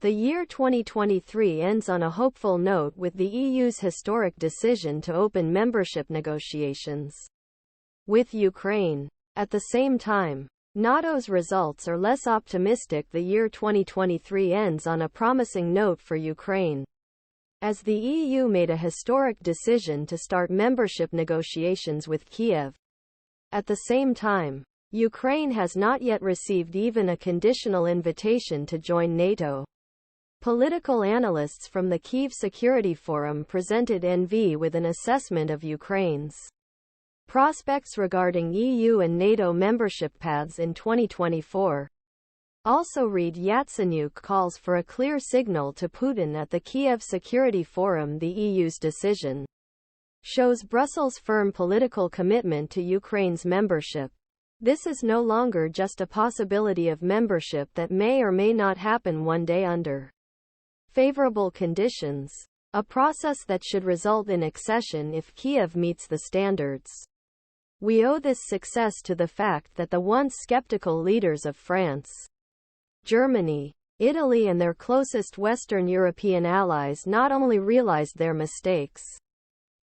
The year 2023 ends on a hopeful note with the EU's historic decision to open membership negotiations with Ukraine. At the same time, NATO's results are less optimistic. The year 2023 ends on a promising note for Ukraine, as the EU made a historic decision to start membership negotiations with Kiev. At the same time, Ukraine has not yet received even a conditional invitation to join NATO. Political analysts from the Kyiv Security Forum presented NV with an assessment of Ukraine's prospects regarding EU and NATO membership paths in 2024. Also read Yatsenyuk calls for a clear signal to Putin at the Kiev Security Forum. The EU's decision shows Brussels' firm political commitment to Ukraine's membership. This is no longer just a possibility of membership that may or may not happen one day under favorable conditions, a process that should result in accession if Kiev meets the standards. We owe this success to the fact that the once skeptical leaders of France, Germany, Italy and their closest Western European allies not only realized their mistakes,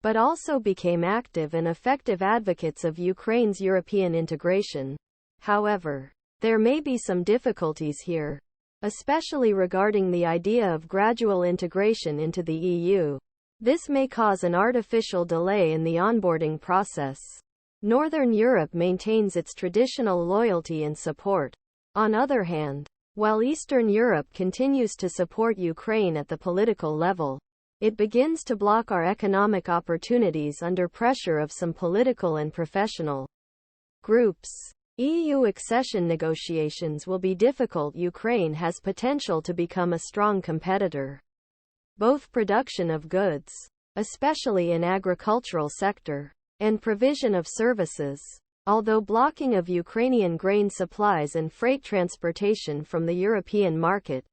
but also became active and effective advocates of Ukraine's European integration. However, there may be some difficulties here, especially regarding the idea of gradual integration into the EU. This may cause an artificial delay in the onboarding process. Northern Europe maintains its traditional loyalty and support. On other hand, while Eastern Europe continues to support Ukraine at the political level, it begins to block our economic opportunities under pressure of some political and professional groups. EU accession negotiations will be difficult. Ukraine has potential to become a strong competitor. Both production of goods, especially in agricultural sector, and provision of services, although blocking of Ukrainian grain supplies and freight transportation from the European market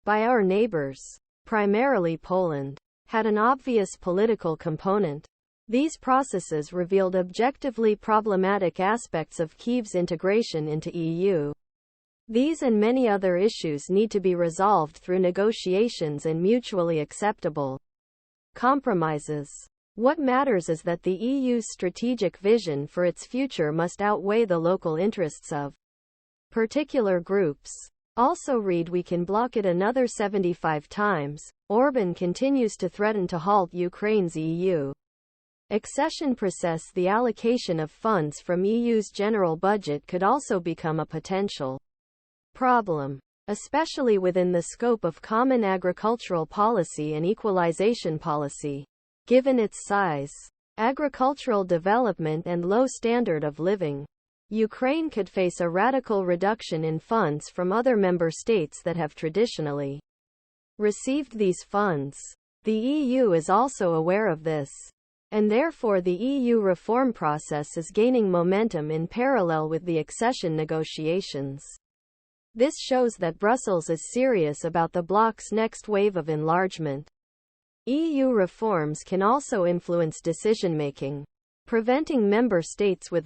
by our neighbors, primarily Poland, had an obvious political component. These processes revealed objectively problematic aspects of Kyiv's integration into EU. These and many other issues need to be resolved through negotiations and mutually acceptable compromises. What matters is that the EU's strategic vision for its future must outweigh the local interests of particular groups. Also read we can block it another 75 times. Orban continues to threaten to halt Ukraine's EU accession process. The allocation of funds from EU's general budget could also become a potential problem, especially within the scope of common agricultural policy and equalization policy. Given its size, agricultural development and low standard of living, Ukraine could face a radical reduction in funds from other member states that have traditionally received these funds. The EU is also aware of this, and therefore the EU reform process is gaining momentum in parallel with the accession negotiations. This shows that Brussels is serious about the bloc's next wave of enlargement. EU reforms can also influence decision-making, preventing member states with